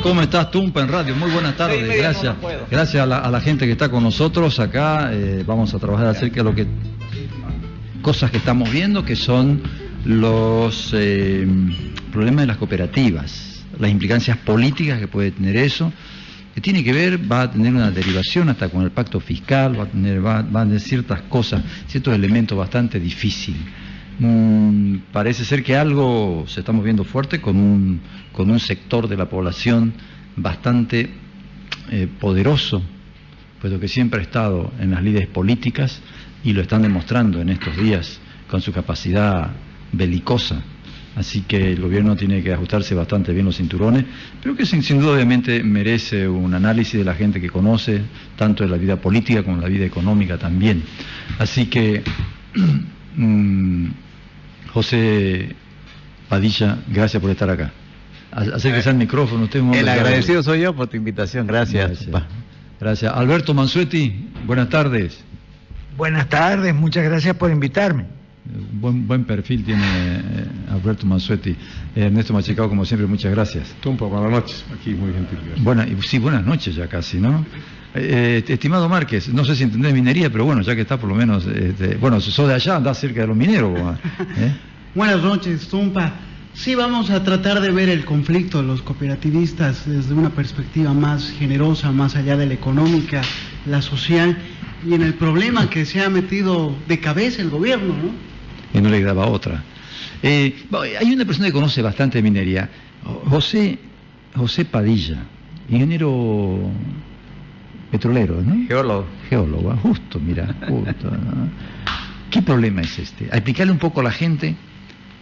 ¿Cómo estás, Tumpa, en radio? Muy buenas tardes. Sí, Gracias. No puedo. Gracias a la gente que está con nosotros acá. Vamos a trabajar acerca de cosas que estamos viendo, que son los problemas de las cooperativas, las implicancias políticas que puede tener eso, que tiene que ver, va a tener una derivación hasta con el pacto fiscal, va a tener ciertas cosas, ciertos elementos bastante difíciles. Parece ser que algo se está moviendo fuerte con un sector de la población bastante poderoso, puesto que siempre ha estado en las lides políticas y lo están demostrando en estos días con su capacidad belicosa. Así que el gobierno tiene que ajustarse bastante bien los cinturones, pero que sin duda obviamente merece un análisis de la gente que conoce tanto de la vida política como la vida económica también. Así que José Padilla, gracias por estar acá. Acérquese al micrófono. Usted es un hombre el agradecido soy yo por tu invitación. Gracias. Gracias. Alberto Mansuetti, buenas tardes. Buenas tardes, muchas gracias por invitarme. Buen perfil tiene Alberto Mansuetti. Ernesto Machicao, como siempre, muchas gracias. Tumpa, buenas noches. Aquí, muy gentil. Buenas noches ya casi, ¿no? Estimado Márquez, no sé si entendés minería, pero bueno, ya que está por lo menos, si sos de allá, andás cerca de los mineros. Buenas noches, Tumpa. Sí, vamos a tratar de ver el conflicto de los cooperativistas desde una perspectiva más generosa, más allá de la económica, la social, y en el problema que se ha metido de cabeza el gobierno, ¿no? Y no le daba otra. Hay una persona que conoce bastante minería, José Padilla, ingeniero petrolero, ¿no? Geólogo, justo, ¿no? ¿Qué problema es este? A explicarle un poco a la gente,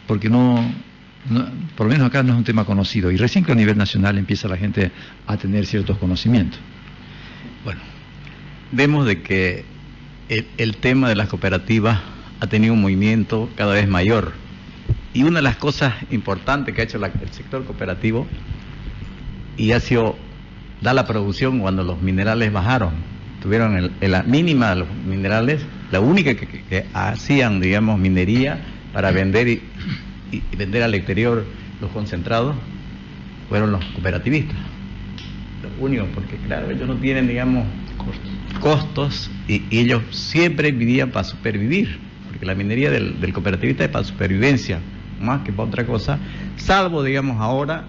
porque por lo menos acá no es un tema conocido, y recién que a nivel nacional empieza la gente a tener ciertos conocimientos. Bueno, vemos de que el tema de las cooperativas ha tenido un movimiento cada vez mayor, y una de las cosas importantes que ha hecho el sector cooperativo y ha sido dar la producción cuando los minerales bajaron. Tuvieron la mínima de los minerales, la única que hacían, digamos, minería para vender y vender al exterior los concentrados fueron los cooperativistas. Los únicos, porque claro, ellos no tienen, digamos, costos y ellos siempre vivían para supervivir, porque la minería del cooperativista es para supervivencia, más que para otra cosa, salvo, digamos, ahora,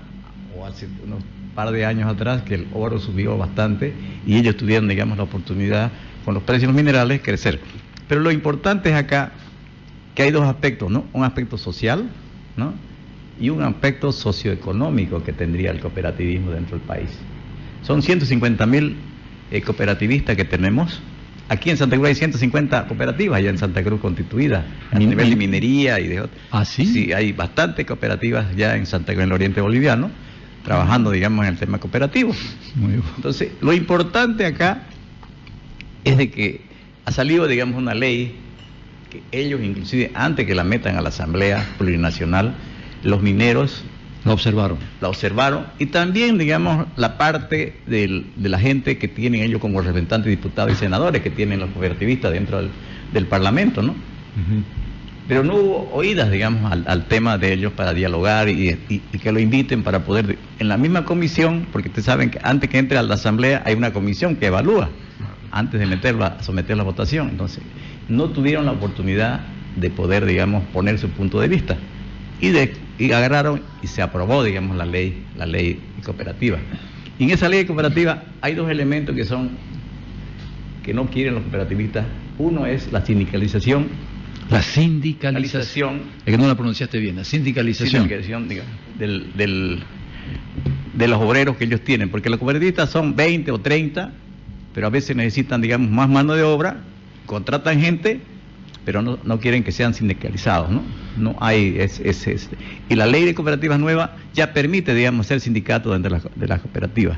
o hace unos par de años atrás, que el oro subió bastante y ellos tuvieron, digamos, la oportunidad, con los precios de los minerales, crecer. Pero lo importante es acá que hay dos aspectos, ¿no? Un aspecto social, ¿no? Y un aspecto socioeconómico que tendría el cooperativismo dentro del país. Son 150.000 cooperativistas que tenemos. Aquí en Santa Cruz hay 150 cooperativas ya en Santa Cruz constituidas a nivel de minería y de otras. ¿Ah, sí? Sí, hay bastantes cooperativas ya en Santa Cruz, en el oriente boliviano, trabajando, digamos, en el tema cooperativo. Muy bien. Entonces, lo importante acá es de que ha salido, digamos, una ley que ellos, inclusive antes que la metan a la Asamblea Plurinacional, los mineros la observaron y también, digamos, la parte de la gente que tienen ellos como representantes, diputados y senadores que tienen los cooperativistas dentro del Parlamento, ¿no? Pero no hubo oídas, digamos, al tema de ellos para dialogar y que lo inviten para poder, en la misma comisión, porque ustedes saben que antes que entre a la Asamblea hay una comisión que evalúa antes de someterla a votación. Entonces, no tuvieron la oportunidad de poder, digamos, poner su punto de vista. Y agarraron y se aprobó, digamos, la ley cooperativa. Y en esa ley cooperativa hay dos elementos que no quieren los cooperativistas. Uno es la sindicalización. La sindicalización. Es que no la pronunciaste bien, la sindicalización. Digamos, de los obreros que ellos tienen, porque los cooperativistas son 20 o 30, pero a veces necesitan, digamos, más mano de obra, contratan gente, pero no quieren que sean sindicalizados, ¿no? No hay y la ley de cooperativas nueva ya permite, digamos, ser sindicato dentro de las cooperativas.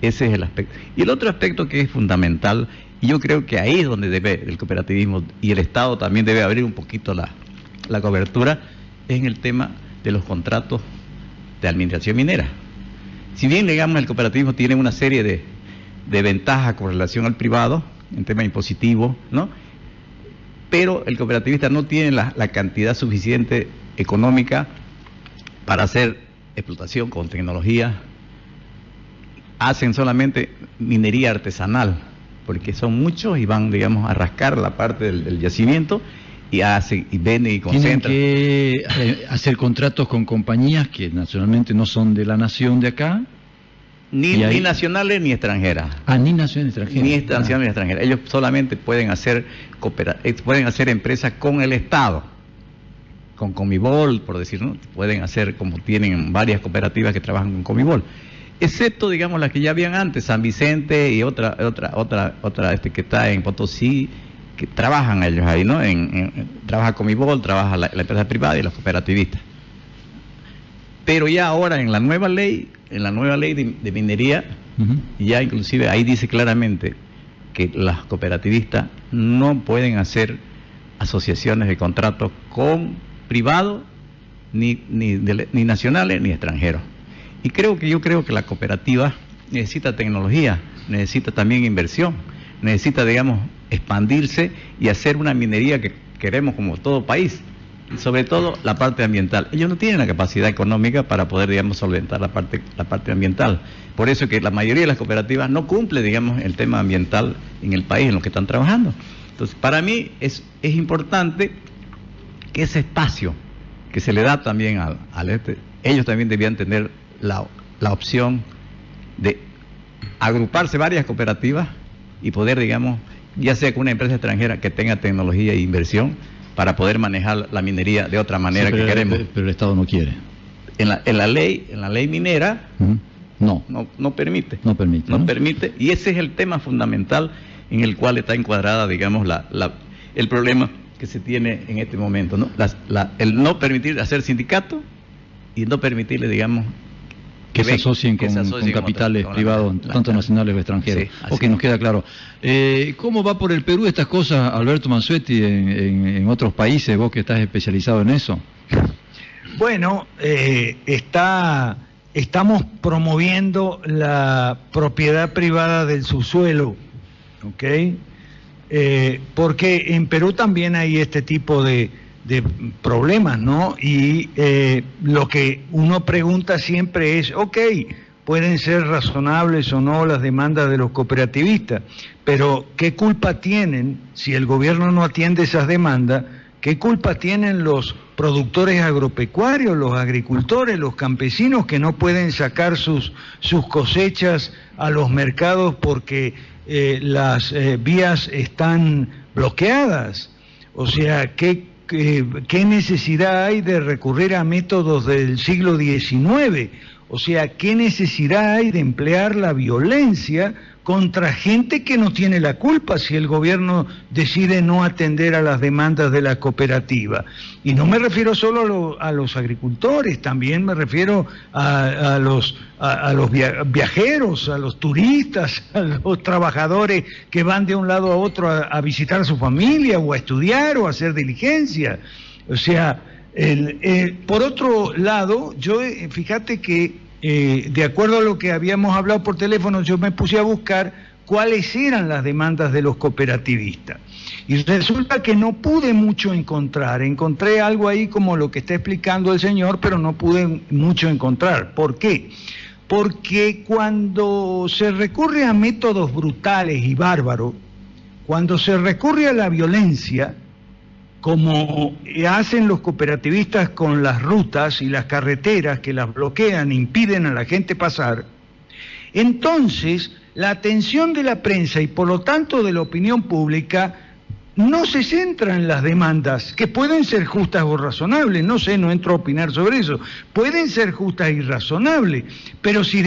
Ese es el aspecto. Y el otro aspecto que es fundamental, y yo creo que ahí es donde debe el cooperativismo y el Estado también debe abrir un poquito la cobertura, es en el tema de los contratos de administración minera. Si bien, digamos, el cooperativismo tiene una serie de ventajas con relación al privado, en tema impositivo, ¿no? Pero el cooperativista no tiene la cantidad suficiente económica para hacer explotación con tecnología hacen solamente minería artesanal, porque son muchos y van, digamos, a rascar la parte del yacimiento y hacen y venden y concentran. Tienen que hacer contratos con compañías que nacionalmente no son de la nación de acá. Ni nacionales ni extranjeras. Ni nacionales ni extranjeras. Ni nacionales ni extranjeras. Ellos solamente pueden hacer empresas con el Estado, con Comibol, por decir, ¿no? Pueden hacer, como tienen varias cooperativas que trabajan con Comibol, excepto, digamos, las que ya habían antes, San Vicente y otra que está en Potosí, que trabajan ellos ahí, ¿no? Trabaja Comibol, trabaja la empresa privada y los cooperativistas. Pero ya ahora en la nueva ley de minería, ya inclusive ahí dice claramente que las cooperativistas no pueden hacer asociaciones de contratos con privados, ni nacionales ni extranjeros. Y yo creo que la cooperativa necesita tecnología, necesita también inversión, necesita, digamos, expandirse y hacer una minería que queremos como todo país. Y sobre todo la parte ambiental. Ellos no tienen la capacidad económica para poder, digamos, solventar la parte ambiental. Por eso que la mayoría de las cooperativas no cumple, digamos, el tema ambiental en el país en lo que están trabajando. Entonces, para mí es importante que ese espacio que se le da también ellos también debían tener la opción de agruparse varias cooperativas y poder, digamos, ya sea con una empresa extranjera que tenga tecnología e inversión, para poder manejar la minería de otra manera que queremos. Pero el Estado no quiere. En la ley minera no permite. No permite. No permite, y ese es el tema fundamental en el cual está encuadrada, digamos, el problema que se tiene en este momento, ¿no? El no permitir hacer sindicato y no permitirle, digamos, que se asocien con capitales privados, tanto nacionales o extranjeros. Sí, ok, nos queda claro. ¿Cómo va por el Perú estas cosas, Alberto Mansuetti, en otros países, vos que estás especializado en eso? Bueno, estamos promoviendo la propiedad privada del subsuelo, ¿ok? Porque en Perú también hay este tipo de problemas, ¿no? Y lo que uno pregunta siempre es, ok, pueden ser razonables o no las demandas de los cooperativistas, pero ¿qué culpa tienen, si el gobierno no atiende esas demandas, qué culpa tienen los productores agropecuarios, los agricultores, los campesinos que no pueden sacar sus cosechas a los mercados porque las vías están bloqueadas? O sea, ¿qué necesidad hay de recurrir a métodos del siglo XIX? O sea, ¿qué necesidad hay de emplear la violencia contra gente que no tiene la culpa si el gobierno decide no atender a las demandas de la cooperativa? Y no me refiero solo a los agricultores, también me refiero a los viajeros, a los turistas, a los trabajadores que van de un lado a otro a visitar a su familia o a estudiar o a hacer diligencia. O sea, por otro lado, fíjate que de acuerdo a lo que habíamos hablado por teléfono, yo me puse a buscar cuáles eran las demandas de los cooperativistas. Y resulta que no pude mucho encontrar. Encontré algo ahí como lo que está explicando el señor, pero no pude mucho encontrar. ¿Por qué? Porque cuando se recurre a métodos brutales y bárbaros, cuando se recurre a la violencia, como hacen los cooperativistas con las rutas y las carreteras que las bloquean, impiden a la gente pasar, entonces la atención de la prensa y por lo tanto de la opinión pública no se centra en las demandas, que pueden ser justas o razonables, no sé, no entro a opinar sobre eso, pueden ser justas y razonables, pero si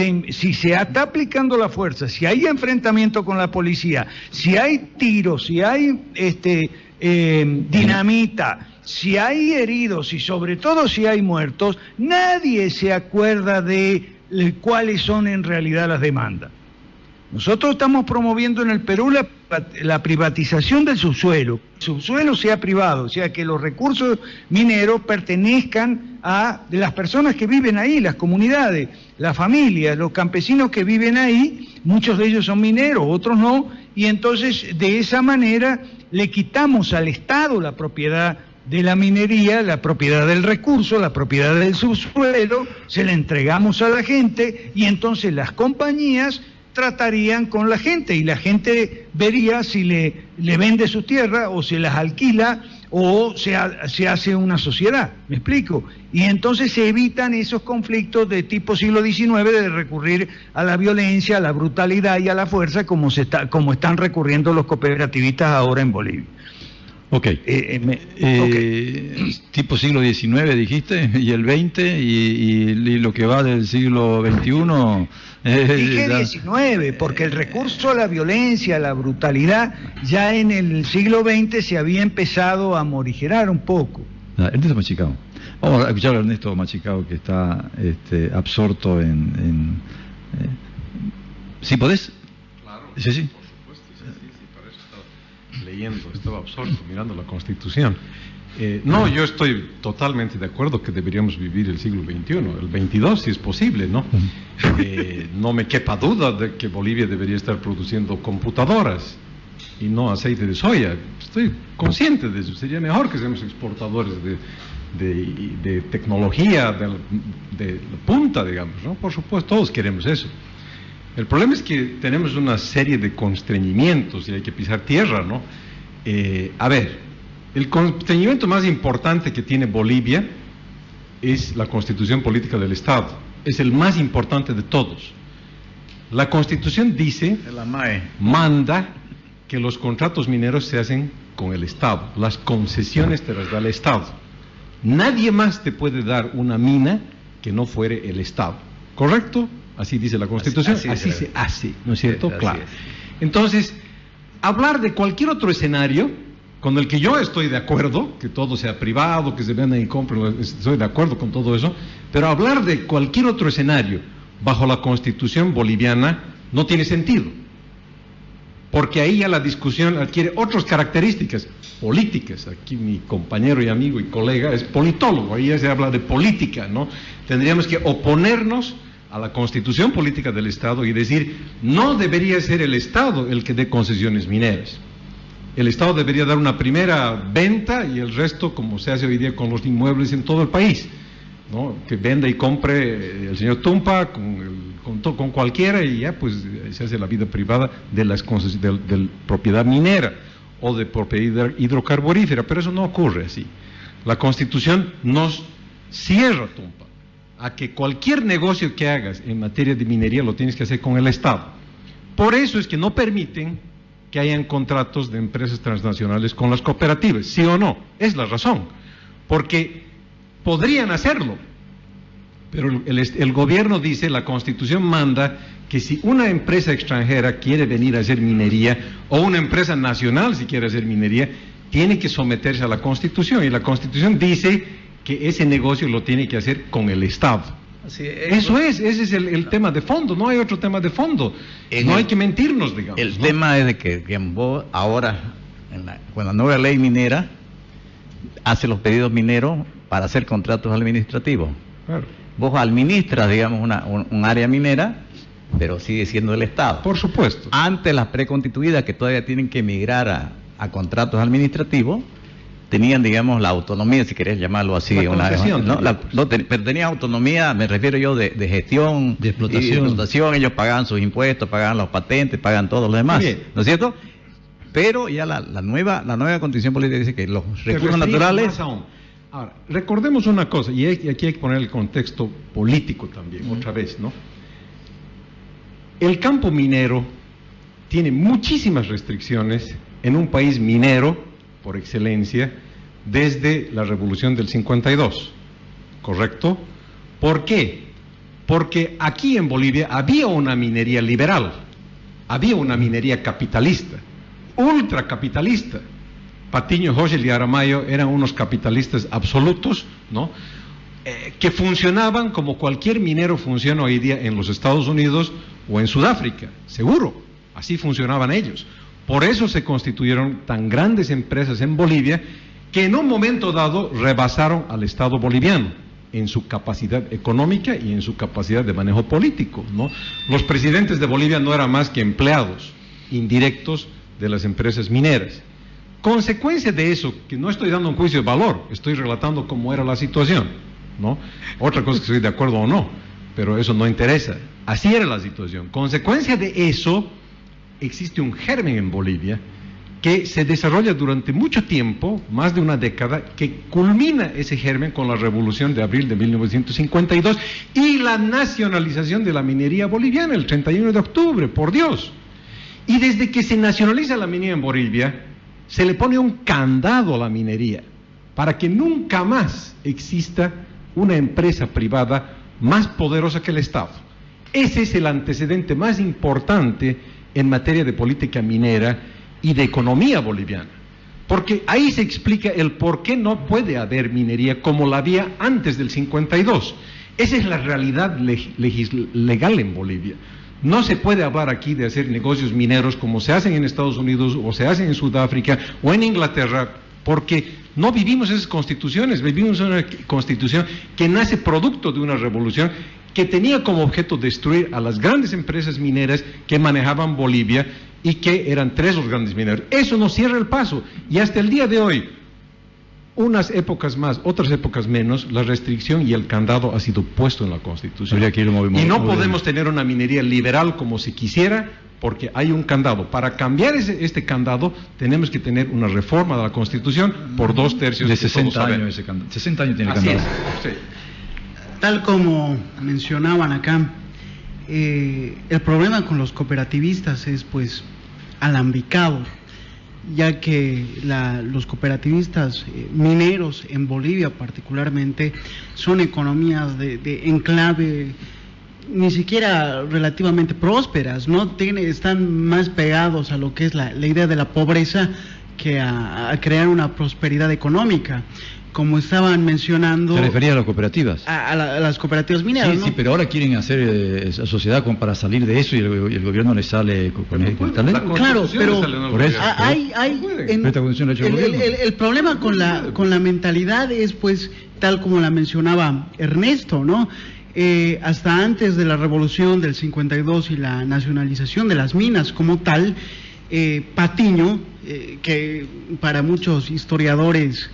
se está aplicando la fuerza, si hay enfrentamiento con la policía, si hay tiros, si hay dinamita, si hay heridos y sobre todo si hay muertos, nadie se acuerda de cuáles son en realidad las demandas. Nosotros estamos promoviendo en el Perú la privatización del subsuelo. El subsuelo sea privado, o sea que los recursos mineros pertenezcan a las personas que viven ahí, las comunidades, las familias, los campesinos que viven ahí, muchos de ellos son mineros, otros no, y entonces de esa manera le quitamos al Estado la propiedad de la minería, la propiedad del recurso, la propiedad del subsuelo, se la entregamos a la gente y entonces las compañías tratarían con la gente y la gente vería si le vende sus tierras o se las alquila o se hace una sociedad, ¿me explico? Y entonces se evitan esos conflictos de tipo siglo XIX de recurrir a la violencia, a la brutalidad y a la fuerza como están recurriendo los cooperativistas ahora en Bolivia. Ok. Tipo siglo XIX dijiste, y el XX, y lo que va del siglo XXI... Dije XIX, porque el recurso a la violencia, a la brutalidad, ya en el siglo XX se había empezado a morigerar un poco. Ernesto Machicao. Vamos a escuchar a Ernesto Machicao, que está absorto en ¿sí podés? Claro, sí. Por supuesto, sí, para eso estaba leyendo, estaba absorto mirando la Constitución. No, yo estoy totalmente de acuerdo que deberíamos vivir el siglo XXI, el XXII si es posible, ¿no? No me quepa duda de que Bolivia debería estar produciendo computadoras y no aceite de soya. Estoy consciente de eso. Sería mejor que seamos exportadores de tecnología de punta, digamos, ¿no? Por supuesto, todos queremos eso. El problema es que tenemos una serie de constreñimientos y hay que pisar tierra, ¿no? A ver, el constreñimiento más importante que tiene Bolivia es la Constitución Política del Estado. Es el más importante de todos. La Constitución dice, manda que los contratos mineros se hacen con el Estado. Las concesiones te las da el Estado. Nadie más te puede dar una mina que no fuere el Estado. ¿Correcto? Así dice la Constitución. Así se hace, ¿no es cierto? Sí, claro. Entonces, hablar de cualquier otro escenario con el que yo estoy de acuerdo, que todo sea privado, que se venda y compren, estoy de acuerdo con todo eso, pero hablar de cualquier otro escenario bajo la Constitución boliviana no tiene sentido, porque ahí ya la discusión adquiere otras características políticas. Aquí mi compañero y amigo y colega es politólogo, ahí ya se habla de política, ¿no? Tendríamos que oponernos a la Constitución Política del Estado y decir, no debería ser el Estado el que dé concesiones mineras. El Estado debería dar una primera venta y el resto, como se hace hoy día con los inmuebles en todo el país, ¿no? Que venda y compre el señor Tumpa con cualquiera y ya pues se hace la vida privada de las de propiedad minera o de propiedad hidrocarburífera, pero eso no ocurre así. La Constitución nos cierra, Tumpa, a que cualquier negocio que hagas en materia de minería lo tienes que hacer con el Estado. Por eso es que no permiten que hayan contratos de empresas transnacionales con las cooperativas, ¿sí o no? Es la razón, porque podrían hacerlo, pero el gobierno dice, la Constitución manda que si una empresa extranjera quiere venir a hacer minería, o una empresa nacional si quiere hacer minería, tiene que someterse a la Constitución, y la Constitución dice que ese negocio lo tiene que hacer con el Estado. Ese es el tema de fondo, no hay otro tema de fondo, no hay que mentirnos, digamos. El tema es de que vos ahora, con la nueva ley minera, hace los pedidos mineros para hacer contratos administrativos. Claro. Vos administras, digamos, un área minera, pero sigue siendo el Estado. Por supuesto. Antes las preconstituidas, que todavía tienen que migrar a contratos administrativos, tenían, digamos, la autonomía, si querés llamarlo así, pero tenían autonomía, me refiero yo, de gestión, de explotación. Ellos pagaban sus impuestos, pagaban los patentes, pagaban todo lo demás, ¿no es cierto? Pero ya la nueva Constitución Política dice que los recursos naturales... Más aún. Ahora, recordemos una cosa, y aquí hay que poner el contexto político también, otra vez, ¿no? El campo minero tiene muchísimas restricciones en un país minero, por excelencia, desde la Revolución del 52, ¿correcto? ¿Por qué? Porque aquí en Bolivia había una minería liberal, había una minería capitalista, ultracapitalista. Patiño, Hogel y Aramayo eran unos capitalistas absolutos, ¿no? Que funcionaban como cualquier minero funciona hoy día en los Estados Unidos o en Sudáfrica, seguro, así funcionaban ellos. Por eso se constituyeron tan grandes empresas en Bolivia que en un momento dado rebasaron al Estado boliviano en su capacidad económica y en su capacidad de manejo político, ¿no? Los presidentes de Bolivia no eran más que empleados indirectos de las empresas mineras. Consecuencia de eso, que no estoy dando un juicio de valor, estoy relatando cómo era la situación, ¿no? Otra cosa es que estoy de acuerdo o no, pero eso no interesa. Así era la situación. Consecuencia de eso, existe un germen en Bolivia que se desarrolla durante mucho tiempo, más de una década, que culmina ese germen con la Revolución de Abril de 1952 y la nacionalización de la minería boliviana el 31 de octubre, por Dios. Y desde que se nacionaliza la minería en Bolivia, se le pone un candado a la minería para que nunca más exista una empresa privada más poderosa que el Estado. Ese es el antecedente más importante en materia de política minera y de economía boliviana, porque ahí se explica el por qué no puede haber minería como la había antes del 52. Esa es la realidad legal en Bolivia. No se puede hablar aquí de hacer negocios mineros como se hacen en Estados Unidos o se hacen en Sudáfrica o en Inglaterra, porque no vivimos esas constituciones, vivimos una constitución que nace producto de una revolución que tenía como objeto destruir a las grandes empresas mineras que manejaban Bolivia y que eran 3 los grandes mineros. Eso nos cierra el paso y hasta el día de hoy, unas épocas más, otras épocas menos, la restricción y el candado ha sido puesto en la Constitución. Y no podemos tener una minería liberal como se quisiera, porque hay un candado. Para cambiar este candado, tenemos que tener una reforma de la Constitución por 2/3 de 60 años ese candado. 60 años tiene el candado. Sí. Tal como mencionaban acá, el problema con los cooperativistas es pues alambicado, ya que los cooperativistas mineros en Bolivia particularmente son economías de enclave ni siquiera relativamente prósperas, no están más pegados a lo que es la idea de la pobreza que a crear una prosperidad económica. Como estaban mencionando... ¿Se refería a las cooperativas? A las cooperativas mineras, sí, ¿no? Sí, pero ahora quieren hacer esa sociedad para salir de eso y el gobierno le sale con esta ley. Claro, pero el problema con la mentalidad es, pues, tal como la mencionaba Ernesto, ¿no? Hasta antes de la revolución del 52 y la nacionalización de las minas como tal, Patiño, que para muchos historiadores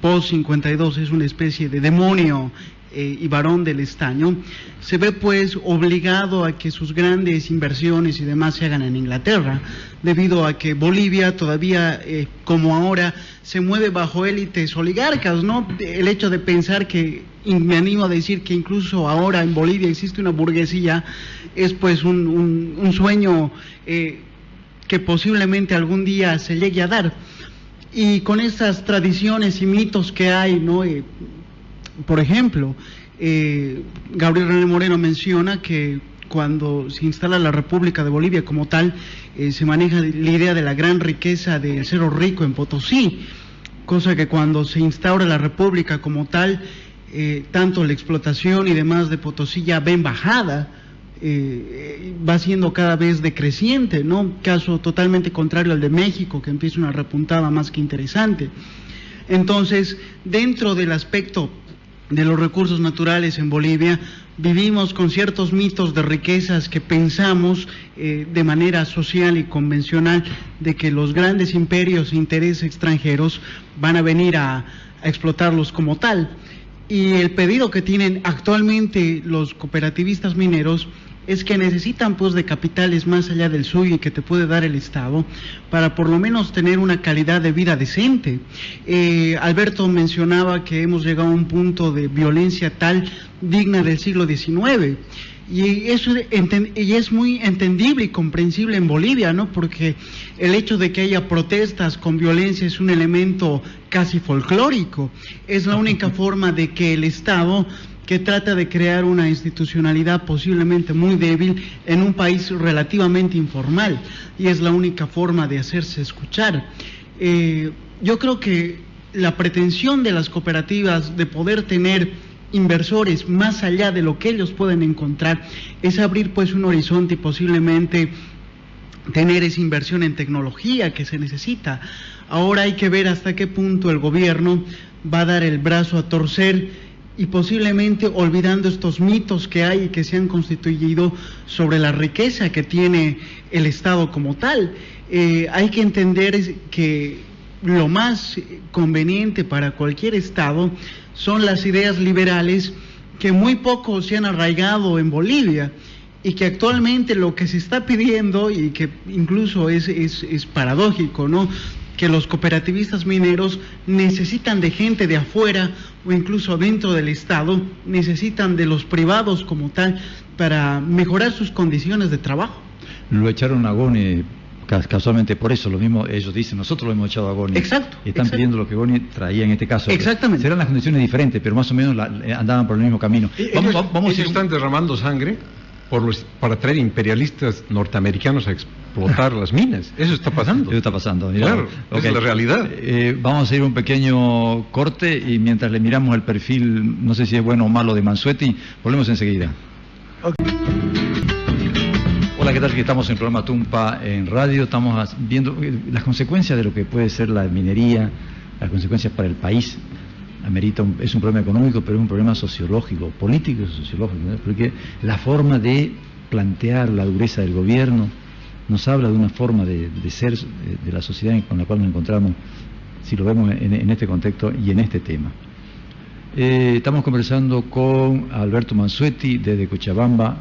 post-52 es una especie de demonio y varón del estaño, se ve pues obligado a que sus grandes inversiones y demás se hagan en Inglaterra, debido a que Bolivia todavía, como ahora, se mueve bajo élites oligarcas, ¿no? El hecho de pensar que, me animo a decir que incluso ahora en Bolivia existe una burguesía, es pues un sueño que posiblemente algún día se llegue a dar. Y con estas tradiciones y mitos que hay, ¿no? Por ejemplo, Gabriel René Moreno menciona que cuando se instala la República de Bolivia como tal, se maneja la idea de la gran riqueza del Cerro Rico en Potosí, cosa que cuando se instaura la República como tal, tanto la explotación y demás de Potosí ya ven bajada, va siendo cada vez decreciente, ¿no? Caso totalmente contrario al de México, que empieza una repuntada más que interesante. Entonces, dentro del aspecto de los recursos naturales en Bolivia, vivimos con ciertos mitos de riquezas que pensamos de manera social y convencional de que los grandes imperios e intereses extranjeros van a venir a explotarlos como tal. Y el pedido que tienen actualmente los cooperativistas mineros es que necesitan pues de capitales más allá del suyo y que te puede dar el Estado para por lo menos tener una calidad de vida decente. Alberto mencionaba que hemos llegado a un punto de violencia tal digna del siglo XIX. Y eso es muy entendible y comprensible en Bolivia, ¿no? Porque el hecho de que haya protestas con violencia es un elemento casi folclórico. Es la única forma de que el Estado, que trata de crear una institucionalidad posiblemente muy débil en un país relativamente informal, y es la única forma de hacerse escuchar. Yo creo que la pretensión de las cooperativas de poder tener inversores más allá de lo que ellos pueden encontrar es abrir pues un horizonte y posiblemente tener esa inversión en tecnología que se necesita. Ahora hay que ver hasta qué punto el gobierno va a dar el brazo a torcer y posiblemente olvidando estos mitos que hay y que se han constituido sobre la riqueza que tiene el Estado como tal. Hay que entender que lo más conveniente para cualquier Estado son las ideas liberales que muy pocos se han arraigado en Bolivia, y que actualmente lo que se está pidiendo, y que incluso es paradójico, ¿no?, que los cooperativistas mineros necesitan de gente de afuera o incluso dentro del Estado, necesitan de los privados como tal para mejorar sus condiciones de trabajo. Lo echaron a Goni casualmente por eso, lo mismo ellos dicen, nosotros lo hemos echado a Goni. Exacto. Y están pidiendo lo que Goni traía en este caso. Exactamente. Serán las condiciones diferentes, pero más o menos andaban por el mismo camino. Ellos están derramando sangre para traer imperialistas norteamericanos a explotar las minas. Eso está pasando. Eso está pasando. Mira. Claro, Okay. esa es la realidad. Vamos a ir un pequeño corte y mientras le miramos el perfil, no sé si es bueno o malo, de Mansuetti, volvemos enseguida. Okay. Hola, ¿qué tal? Estamos en el programa Tumpa en radio, estamos viendo las consecuencias de lo que puede ser la minería, las consecuencias para el país. Es un problema económico, pero es un problema sociológico, político y sociológico, ¿no? Porque la forma de plantear la dureza del gobierno nos habla de una forma de ser de la sociedad con la cual nos encontramos, si lo vemos en este contexto y en este tema. Estamos conversando con Alberto Mansuetti desde Cochabamba,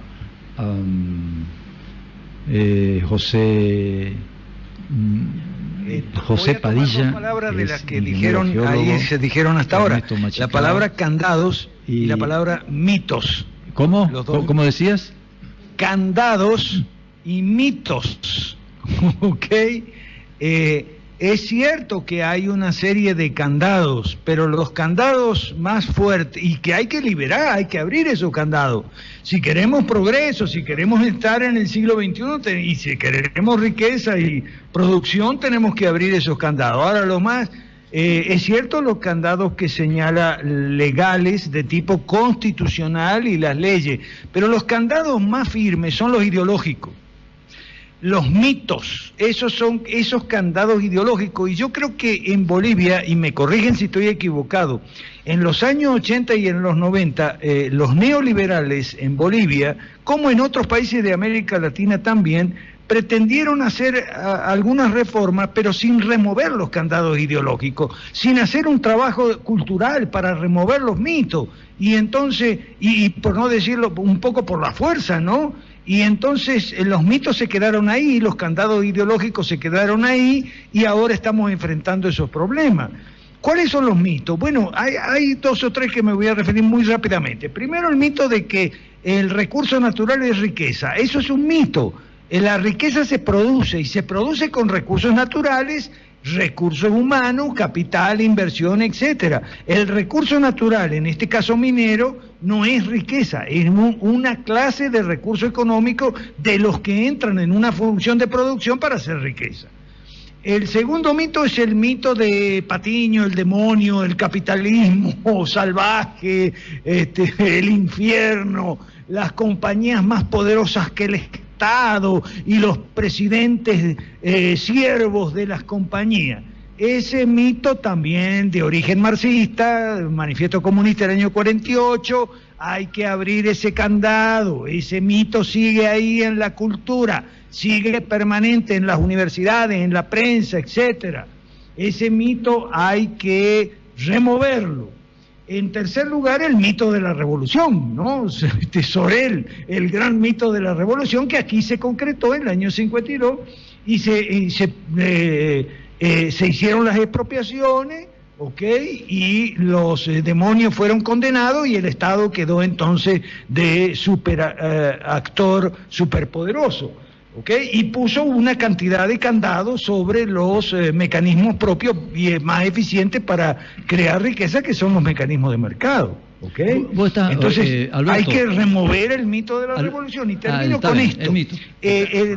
José Padilla. Dos palabras de las que dijeron ahí, se dijeron hasta ahora. La palabra candados y la palabra mitos. ¿Cómo? ¿Cómo decías? Candados y mitos. ¿Ok? Es cierto que hay una serie de candados, pero los candados más fuertes, y que hay que liberar, hay que abrir esos candados. Si queremos progreso, si queremos estar en el siglo XXI y si queremos riqueza y producción, tenemos que abrir esos candados. Ahora, lo más, es cierto los candados que señala legales de tipo constitucional y las leyes, pero los candados más firmes son los ideológicos. Los mitos, esos son esos candados ideológicos, y yo creo que en Bolivia, y me corrigen si estoy equivocado, en los años 80 y en los 90, los neoliberales en Bolivia, como en otros países de América Latina también, pretendieron hacer algunas reformas, pero sin remover los candados ideológicos, sin hacer un trabajo cultural para remover los mitos, y entonces, y por no decirlo un poco por la fuerza, ¿no? Y entonces los mitos se quedaron ahí, los candados ideológicos se quedaron ahí, y ahora estamos enfrentando esos problemas. ¿Cuáles son los mitos? Bueno, hay dos o tres que me voy a referir muy rápidamente. Primero, el mito de que el recurso natural es riqueza. Eso es un mito. La riqueza se produce, y se produce con recursos naturales, recursos humanos, capital, inversión, etcétera. El recurso natural, en este caso minero, no es riqueza, es una clase de recurso económico de los que entran en una función de producción para hacer riqueza. El segundo mito es el mito de Patiño, el demonio, el capitalismo salvaje, el infierno, las compañías más poderosas que el Estado y los presidentes siervos de las compañías. Ese mito también de origen marxista, Manifiesto Comunista del año 48, hay que abrir ese candado. Ese mito sigue ahí en la cultura, sigue permanente en las universidades, en la prensa, etcétera. Ese mito hay que removerlo. En tercer lugar, el mito de la revolución, ¿no? Sorel, el gran mito de la revolución, que aquí se concretó en el año 52 y se hicieron las expropiaciones, ¿ok? Y los demonios fueron condenados y el Estado quedó entonces de actor superpoderoso, ¿ok? Y puso una cantidad de candados sobre los mecanismos propios y más eficientes para crear riqueza, que son los mecanismos de mercado. ¿Ok? Entonces Alberto, hay que remover el mito de la revolución, y termino con bien, esto.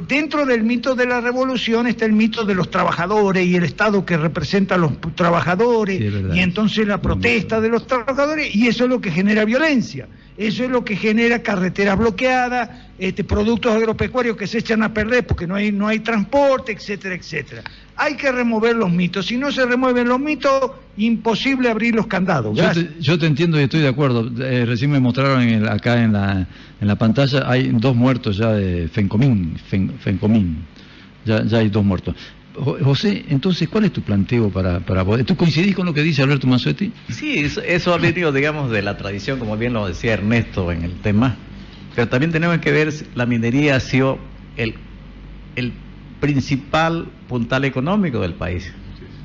Dentro del mito de la revolución está el mito de los trabajadores y el Estado que representa a los trabajadores, sí, y entonces la protesta de los trabajadores, y eso es lo que genera violencia, eso es lo que genera carreteras bloqueadas, productos agropecuarios que se echan a perder porque no hay transporte, etcétera, etcétera. Hay que remover los mitos. Si no se remueven los mitos, imposible abrir los candados. Yo te entiendo y estoy de acuerdo. Recién me mostraron acá en la pantalla, hay 2 muertos ya de Fencomín. Ya hay 2 muertos. José, entonces, ¿cuál es tu planteo para poder? ¿Tú coincidís con lo que dice Alberto Manzoetti? Sí, eso ha venido, digamos, de la tradición, como bien lo decía Ernesto en el tema, pero también tenemos que ver, la minería ha sido el principal puntal económico del país,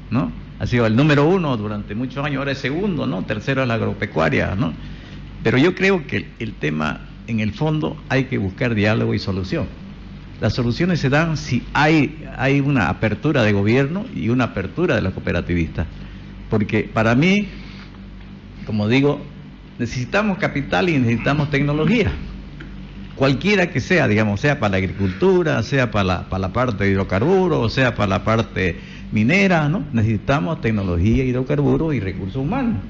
¿no? Ha sido el número 1 durante muchos años, ahora es segundo, ¿no? Tercero es la agropecuaria, ¿no? Pero yo creo que el tema, en el fondo, hay que buscar diálogo y solución. Las soluciones se dan si hay una apertura de gobierno y una apertura de los cooperativistas. Porque para mí, como digo, necesitamos capital y necesitamos tecnología. Cualquiera que sea, digamos, sea para la agricultura, sea para la parte de hidrocarburos, sea para la parte minera, ¿no? Necesitamos tecnología, hidrocarburos y recursos humanos.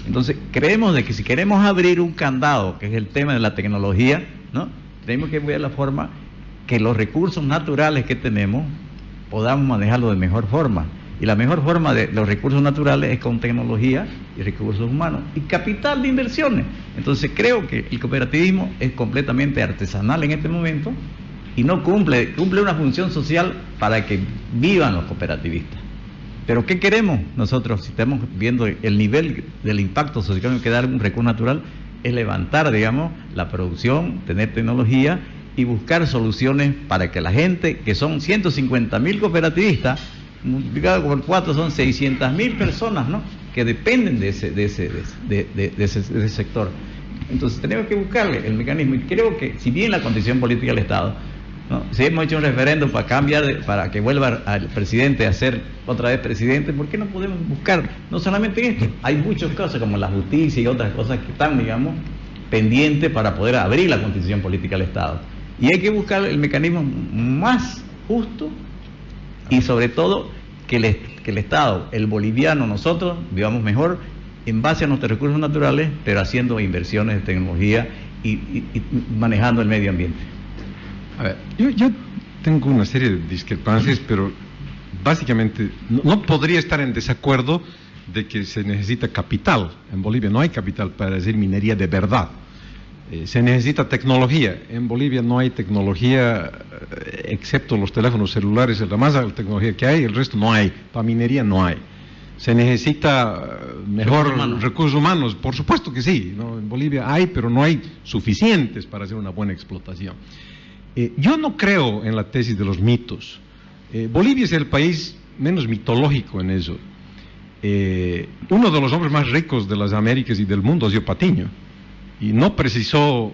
Entonces, creemos de que si queremos abrir un candado, que es el tema de la tecnología, ¿no? Tenemos que ver la forma que los recursos naturales que tenemos podamos manejarlos de mejor forma. Y la mejor forma de los recursos naturales es con tecnología y recursos humanos y capital de inversiones. Entonces creo que el cooperativismo es completamente artesanal en este momento y no cumple una función social para que vivan los cooperativistas. Pero ¿qué queremos nosotros si estamos viendo el nivel del impacto social que da un recurso natural? Es levantar, digamos, la producción, tener tecnología y buscar soluciones para que la gente, que son 150.000 cooperativistas, multiplicado por 4 son 600.000 personas, ¿no? Que dependen de ese sector. Entonces tenemos que buscarle el mecanismo, y creo que si bien la condición política del Estado, ¿no? Si hemos hecho un referéndum para cambiar, para que vuelva al presidente a ser otra vez presidente, ¿por qué no podemos buscar, no solamente esto? Hay muchas cosas como la justicia y otras cosas que están, digamos, pendientes para poder abrir la constitución política del Estado. Y hay que buscar el mecanismo más justo y sobre todo que el Estado, el boliviano, nosotros vivamos mejor en base a nuestros recursos naturales, pero haciendo inversiones de tecnología y manejando el medio ambiente. A ver, yo tengo una serie de discrepancias, pero básicamente no podría estar en desacuerdo de que se necesita capital. En Bolivia no hay capital para hacer minería de verdad. Se necesita tecnología. En Bolivia no hay tecnología, excepto los teléfonos celulares, es la más alta tecnología que hay, el resto no hay. Para minería no hay. Se necesita mejor recursos humanos, por supuesto que sí, ¿no? En Bolivia hay, pero no hay suficientes para hacer una buena explotación. Yo no creo en la tesis de los mitos. Bolivia es el país menos mitológico en eso. Uno de los hombres más ricos de las Américas y del mundo ha sido Patiño. Y no precisó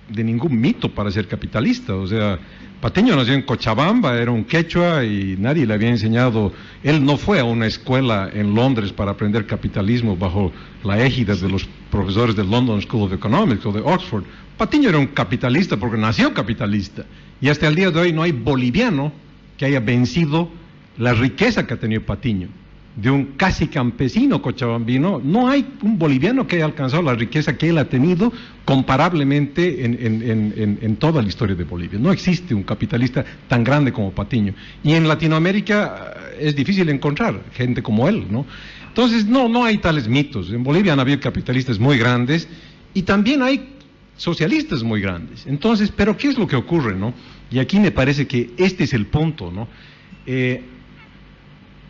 de ningún mito para ser capitalista. O sea, Patiño nació en Cochabamba, era un quechua y nadie le había enseñado. Él no fue a una escuela en Londres para aprender capitalismo bajo la égida de los profesores del London School of Economics o de Oxford. Patiño era un capitalista porque nació capitalista. Y hasta el día de hoy no hay boliviano que haya vencido la riqueza que ha tenido Patiño. De un casi campesino cochabambino, no hay un boliviano que haya alcanzado la riqueza que él ha tenido comparablemente en toda la historia de Bolivia. No existe un capitalista tan grande como Patiño. Y en Latinoamérica es difícil encontrar gente como él, ¿no? Entonces, no hay tales mitos. En Bolivia han habido capitalistas muy grandes y también hay socialistas muy grandes. Entonces, ¿pero qué es lo que ocurre, no? Y aquí me parece que este es el punto, ¿no?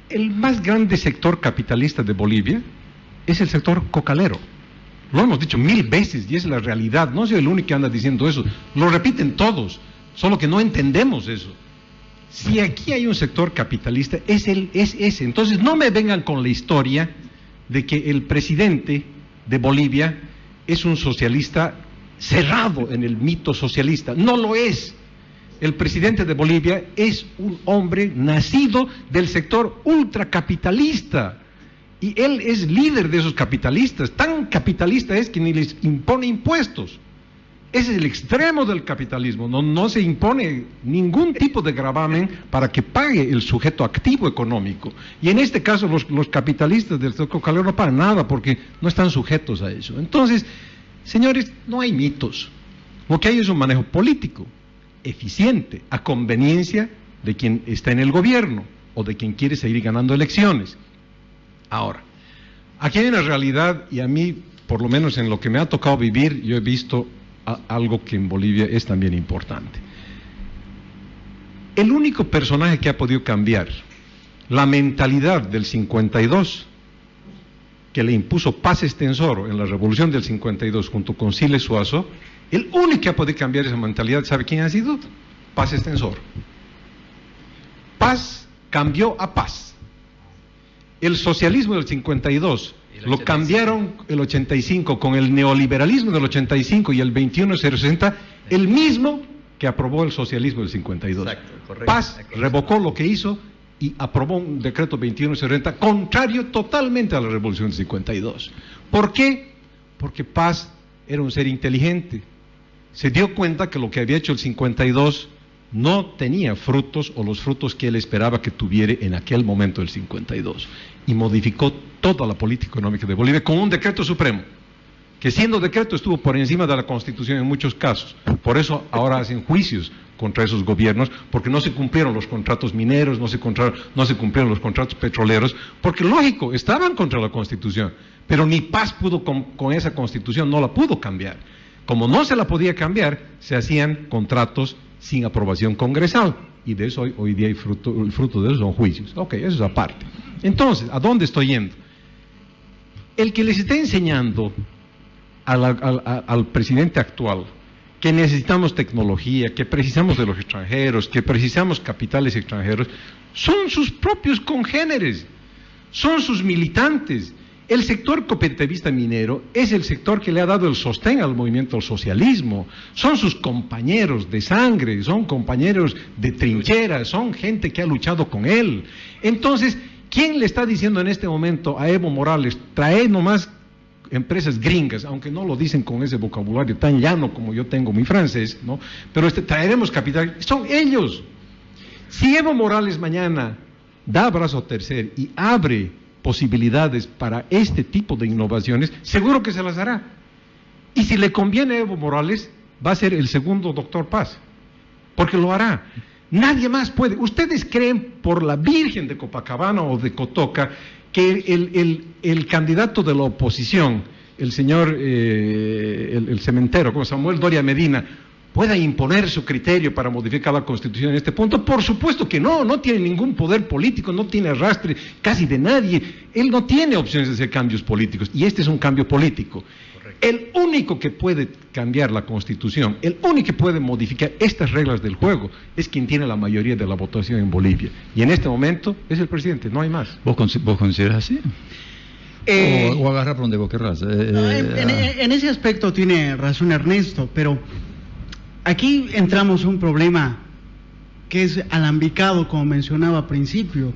El más grande sector capitalista de Bolivia es el sector cocalero. Lo hemos dicho 1000 veces y es la realidad. No soy el único que anda diciendo eso. Lo repiten todos, solo que no entendemos eso. Si aquí hay un sector capitalista, es ese. Entonces no me vengan con la historia de que el presidente de Bolivia es un socialista cerrado en el mito socialista. No lo es. El presidente de Bolivia es un hombre nacido del sector ultracapitalista y él es líder de esos capitalistas. Tan capitalista es que ni les impone impuestos. Ese es el extremo del capitalismo. No se impone ningún tipo de gravamen para que pague el sujeto activo económico. Y en este caso los capitalistas del sector cocalero no pagan nada porque no están sujetos a eso. Entonces, señores, no hay mitos. Lo que hay es un manejo político eficiente, a conveniencia de quien está en el gobierno o de quien quiere seguir ganando elecciones. Ahora, aquí hay una realidad y a mí, por lo menos en lo que me ha tocado vivir, yo he visto algo que en Bolivia es también importante. El único personaje que ha podido cambiar la mentalidad del 52, que le impuso Paz Estenssoro en la revolución del 52 junto con Siles Suazo, el único que ha podido cambiar esa mentalidad, ¿sabe quién ha sido? Paz Estenssoro. Paz cambió a paz. El socialismo del 52 lo cambiaron el 85 con el neoliberalismo del 85 y el 21-060, el mismo que aprobó el socialismo del 52. Exacto, correcto. Paz revocó lo que hizo y aprobó un decreto 21-060 contrario totalmente a la revolución del 52. ¿Por qué? Porque Paz era un ser inteligente. Se dio cuenta que lo que había hecho el 52 no tenía frutos o los frutos que él esperaba que tuviera en aquel momento el 52 y modificó toda la política económica de Bolivia con un decreto supremo que siendo decreto estuvo por encima de la Constitución en muchos casos. Por eso ahora hacen juicios contra esos gobiernos, porque no se cumplieron los contratos mineros, no se cumplieron los contratos petroleros, porque lógico, estaban contra la Constitución, pero ni Paz pudo con esa Constitución, no la pudo cambiar. Como no se la podía cambiar, se hacían contratos sin aprobación congresal, y de eso hoy día hay el fruto de eso son juicios. Ok, eso es aparte. Entonces, ¿a dónde estoy yendo? El que les esté enseñando al presidente actual que necesitamos tecnología, que precisamos de los extranjeros, que precisamos capitales extranjeros, son sus propios congéneres, son sus militantes. El sector cooperativista minero es el sector que le ha dado el sostén al movimiento al socialismo, son sus compañeros de sangre, son compañeros de trinchera, son gente que ha luchado con él. Entonces, ¿quién le está diciendo en este momento a Evo Morales, trae nomás empresas gringas, aunque no lo dicen con ese vocabulario tan llano como yo tengo mi francés, ¿no? Pero traeremos capital, son ellos. Si Evo Morales mañana da brazo a torcer y abre posibilidades para este tipo de innovaciones, seguro que se las hará. Y si le conviene a Evo Morales, va a ser el segundo doctor Paz, porque lo hará. Nadie más puede. ¿Ustedes creen por la Virgen de Copacabana o de Cotoca que el candidato de la oposición, el señor, el cementero, como Samuel Doria Medina, pueda imponer su criterio para modificar la Constitución en este punto? Por supuesto que no, no tiene ningún poder político, no tiene arrastre casi de nadie, él no tiene opciones de hacer cambios políticos, y este es un cambio político. Correcto. El único que puede cambiar la Constitución, el único que puede modificar estas reglas del juego, es quien tiene la mayoría de la votación en Bolivia, y en este momento es el presidente, no hay más. ¿Vos consideras así? O agarrar por donde vos querrás. En ese aspecto tiene razón Ernesto, pero aquí entramos a un problema que es alambicado, como mencionaba al principio,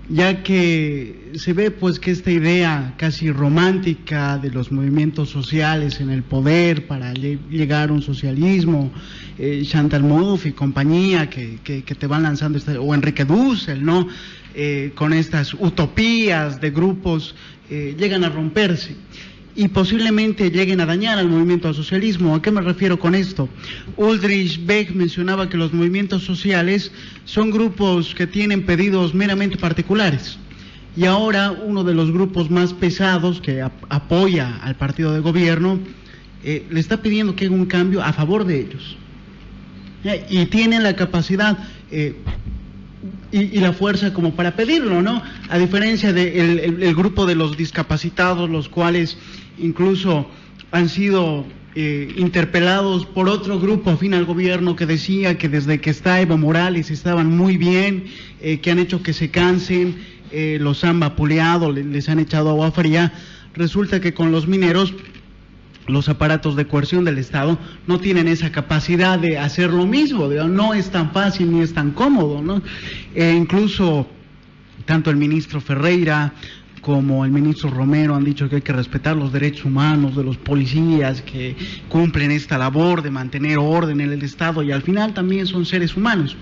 ya que se ve pues que esta idea casi romántica de los movimientos sociales en el poder para llegar a un socialismo, Chantal Mouffe y compañía que te van lanzando, o Enrique Dussel, ¿no? Con estas utopías de grupos, llegan a romperse y posiblemente lleguen a dañar al movimiento al socialismo. ¿A qué me refiero con esto? Ulrich Beck mencionaba que los movimientos sociales son grupos que tienen pedidos meramente particulares, y ahora uno de los grupos más pesados que apoya al partido de gobierno le está pidiendo que haga un cambio a favor de ellos, y tienen la capacidad y la fuerza como para pedirlo, ¿no? A diferencia del grupo de los discapacitados, los cuales incluso han sido interpelados por otro grupo afín al gobierno que decía que desde que está Evo Morales estaban muy bien, que han hecho que se cansen, los han vapuleado, les han echado agua fría. Resulta que con los mineros, los aparatos de coerción del Estado no tienen esa capacidad de hacer lo mismo, no es tan fácil ni es tan cómodo, ¿no? Incluso tanto el ministro Ferreira como el ministro Romero han dicho que hay que respetar los derechos humanos de los policías que cumplen esta labor de mantener orden en el Estado, y al final también son seres humanos.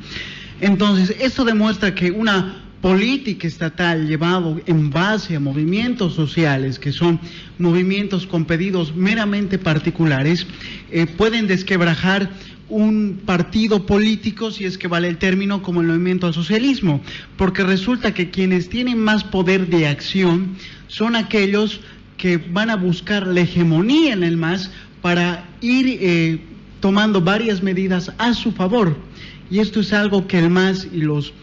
Entonces, esto demuestra que una política estatal llevado en base a movimientos sociales, que son movimientos con pedidos meramente particulares, pueden desquebrajar un partido político, si es que vale el término, como el movimiento al socialismo, porque resulta que quienes tienen más poder de acción son aquellos que van a buscar la hegemonía en el MAS para ir tomando varias medidas a su favor. Y esto es algo que el MAS y los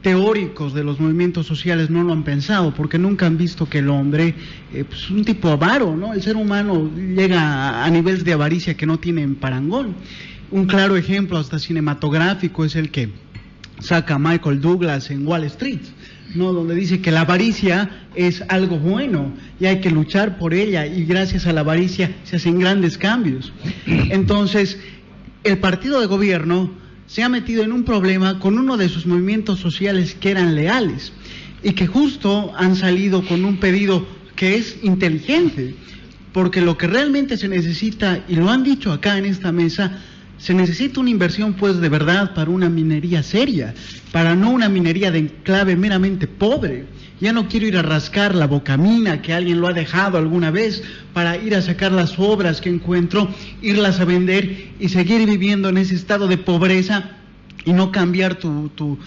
teóricos de los movimientos sociales no lo han pensado, porque nunca han visto que el hombre es un tipo avaro, ¿no? El ser humano llega a niveles de avaricia que no tienen parangón. Un claro ejemplo hasta cinematográfico es el que saca Michael Douglas en Wall Street, ¿no? Donde dice que la avaricia es algo bueno y hay que luchar por ella, y gracias a la avaricia se hacen grandes cambios. Entonces, el partido de gobierno se ha metido en un problema con uno de sus movimientos sociales que eran leales y que justo han salido con un pedido que es inteligente, porque lo que realmente se necesita, y lo han dicho acá en esta mesa, se necesita una inversión pues de verdad para una minería seria, para no una minería de enclave meramente pobre. Ya no quiero ir a rascar la bocamina que alguien lo ha dejado alguna vez para ir a sacar las obras que encuentro, irlas a vender y seguir viviendo en ese estado de pobreza y no cambiar tu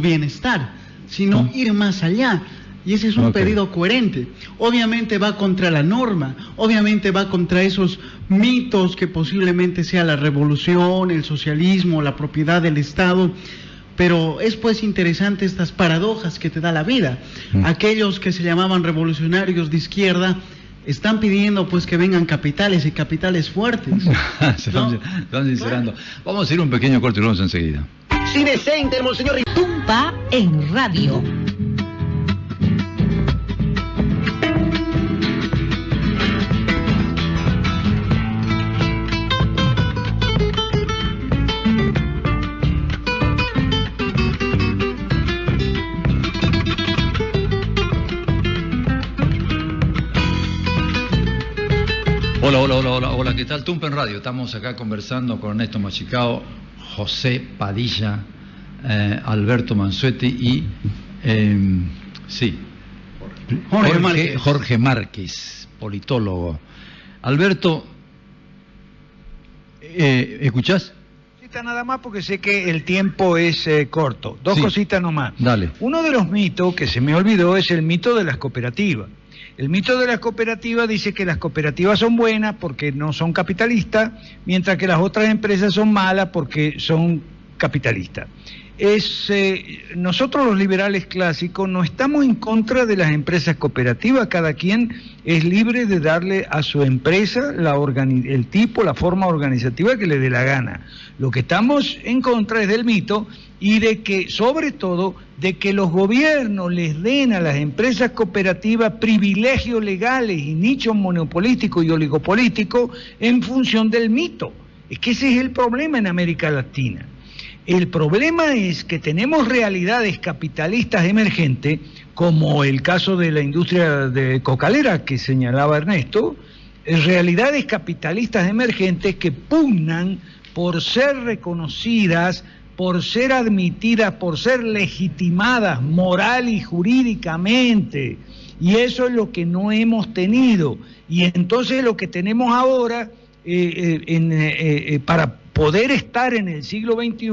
bienestar, sino ir más allá. Y ese es un pedido coherente. Obviamente va contra la norma, obviamente va contra esos mitos que posiblemente sea la revolución, el socialismo, la propiedad del Estado, pero es pues interesante estas paradojas que te da la vida. Aquellos que se llamaban revolucionarios de izquierda están pidiendo pues que vengan capitales, y capitales fuertes. Están sincerando. Vamos a ir un pequeño corte y vamos enseguida. Cine Center, Monseñor Tumpa en radio. Hola, ¿qué tal? Tumpa en Radio. Estamos acá conversando con Ernesto Machicao, José Padilla, Alberto Mansuetti y Jorge Márquez, politólogo. Alberto, ¿escuchás? Nada más porque sé que el tiempo es corto. Dos cositas nomás. Dale. Uno de los mitos que se me olvidó es el mito de las cooperativas. El mito de las cooperativas dice que las cooperativas son buenas porque no son capitalistas, mientras que las otras empresas son malas porque son capitalistas. Nosotros los liberales clásicos no estamos en contra de las empresas cooperativas. Cada quien es libre de darle a su empresa el tipo, la forma organizativa que le dé la gana. Lo que estamos en contra es del mito y de que, sobre todo, de que los gobiernos les den a las empresas cooperativas privilegios legales y nichos monopolísticos y oligopolísticos en función del mito. Es que ese es el problema en América Latina. El problema es que tenemos realidades capitalistas emergentes, como el caso de la industria de cocalera que señalaba Ernesto, realidades capitalistas emergentes que pugnan por ser reconocidas, por ser admitidas, por ser legitimadas moral y jurídicamente, y eso es lo que no hemos tenido. Y entonces lo que tenemos ahora para poder estar en el siglo XXI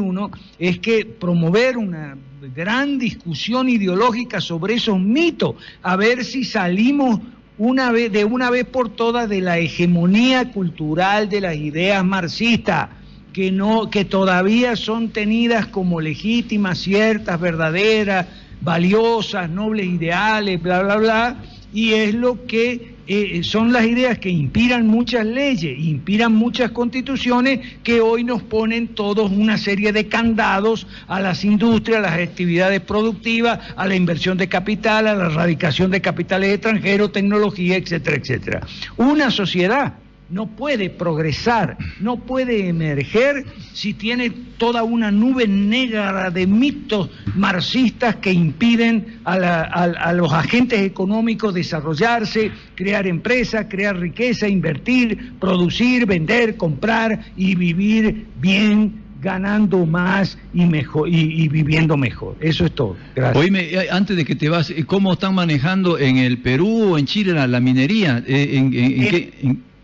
es que promover una gran discusión ideológica sobre esos mitos, a ver si salimos de una vez por todas de la hegemonía cultural de las ideas marxistas, que todavía son tenidas como legítimas, ciertas, verdaderas, valiosas, nobles ideales, bla, bla, bla, y es lo que son las ideas que inspiran muchas leyes, inspiran muchas constituciones que hoy nos ponen todos una serie de candados a las industrias, a las actividades productivas, a la inversión de capital, a la erradicación de capitales extranjeros, tecnología, etcétera, etcétera. Una sociedad no puede progresar, no puede emerger si tiene toda una nube negra de mitos marxistas que impiden a los agentes económicos desarrollarse, crear empresas, crear riqueza, invertir, producir, vender, comprar y vivir bien, ganando más y mejor y viviendo mejor. Eso es todo. Gracias. Oíme, antes de que te vas, ¿cómo están manejando en el Perú o en Chile la minería?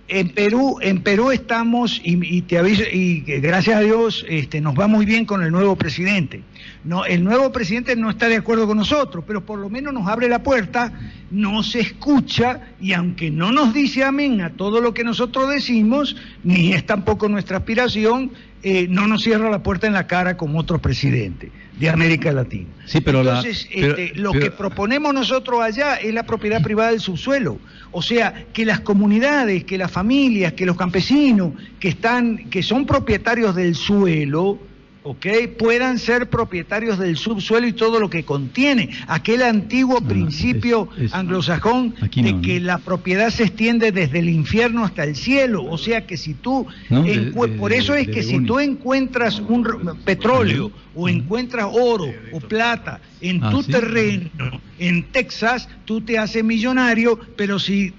En Perú estamos, y te aviso, y gracias a Dios nos va muy bien con el nuevo presidente. No, el nuevo presidente no está de acuerdo con nosotros, pero por lo menos nos abre la puerta, nos escucha, y aunque no nos dice amén a todo lo que nosotros decimos, ni es tampoco nuestra aspiración, no nos cierra la puerta en la cara como otros presidentes de América Latina. Sí, pero entonces, lo que proponemos nosotros allá es la propiedad privada del subsuelo. O sea, que las comunidades, que las familias, que los campesinos que son propietarios del suelo, puedan ser propietarios del subsuelo y todo lo que contiene. Aquel antiguo principio anglosajón de que la propiedad se extiende desde el infierno hasta el cielo. O sea que si tú... por eso es que si tú encuentras un petróleo o encuentras oro o plata en tu terreno, en Texas, tú te haces millonario, pero si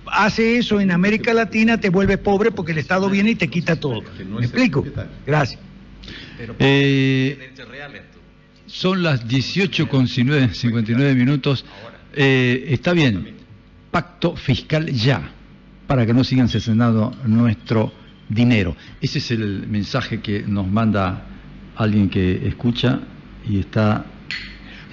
hace eso en América Latina, te vuelves pobre porque el Estado viene y te quita todo. ¿Me explico? Gracias. Son las 18:59 minutos. Está bien, pacto fiscal ya, para que no sigan cercenando nuestro dinero. Ese es el mensaje que nos manda alguien que escucha y está...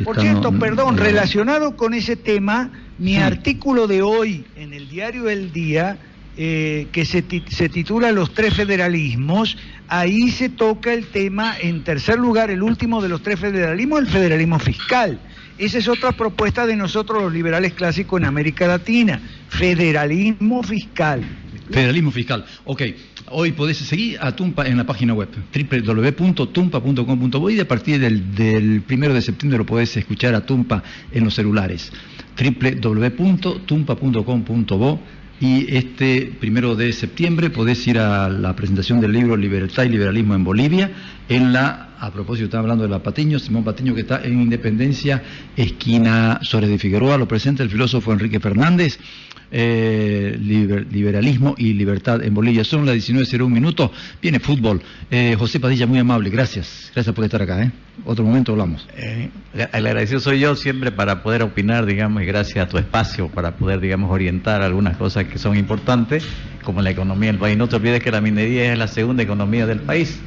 Por cierto, relacionado con ese tema, mi artículo de hoy en el diario El Día, que se titula Los tres federalismos, ahí se toca el tema, en tercer lugar, el último de los tres federalismos, el federalismo fiscal. Esa es otra propuesta de nosotros los liberales clásicos en América Latina, federalismo fiscal. Federalismo fiscal, ok. Hoy podés seguir a Tumpa en la página web www.tumpa.com.bo y a partir del 1 de septiembre lo podés escuchar a Tumpa en los celulares www.tumpa.com.bo. Y este 1 de septiembre podés ir a la presentación del libro Libertad y Liberalismo en Bolivia, a propósito, estaba hablando de la Patiño, Simón Patiño, que está en Independencia, esquina Suárez de Figueroa, lo presenta el filósofo Enrique Fernández, liberalismo y libertad en Bolivia. Son las 19:01 minutos, viene fútbol. José Padilla, muy amable, gracias por estar acá. Otro momento hablamos. El agradecido soy yo siempre para poder opinar, digamos, y gracias a tu espacio para poder, digamos, orientar algunas cosas que son importantes, como la economía del país. No te olvides que la minería es la segunda economía del país.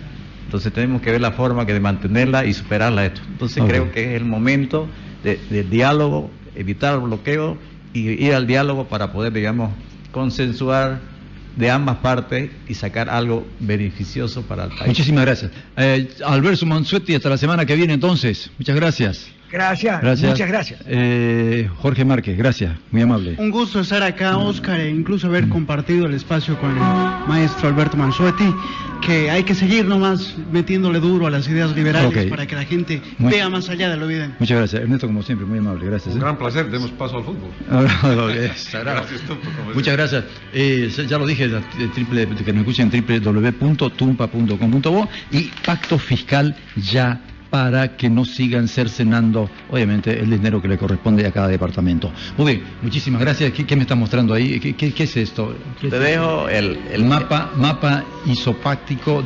Entonces tenemos que ver la forma de mantenerla y superarla esto. Entonces creo que es el momento del diálogo, evitar el bloqueo y ir al diálogo para poder, digamos, consensuar de ambas partes y sacar algo beneficioso para el país. Muchísimas gracias. Alberto Mansuetti, hasta la semana que viene entonces. Muchas gracias. Gracias. Muchas gracias. Jorge Márquez, gracias, muy amable. Un gusto estar acá, Óscar, e incluso haber compartido el espacio con el maestro Alberto Mansuetti, que hay que seguir nomás metiéndole duro a las ideas liberales para que la gente vea más allá de lo evidente. Muchas gracias, Ernesto, como siempre, muy amable, gracias. Un gran placer, demos paso al fútbol. Gracias, muchas gracias. Ya lo dije, que nos escuchen en www.tumpa.com.bo y pacto fiscal ya, para que no sigan cercenando, obviamente, el dinero que le corresponde a cada departamento. Muy bien, muchísimas gracias. ¿Qué me está mostrando ahí? ¿Qué es esto? Te dejo el mapa isopáctico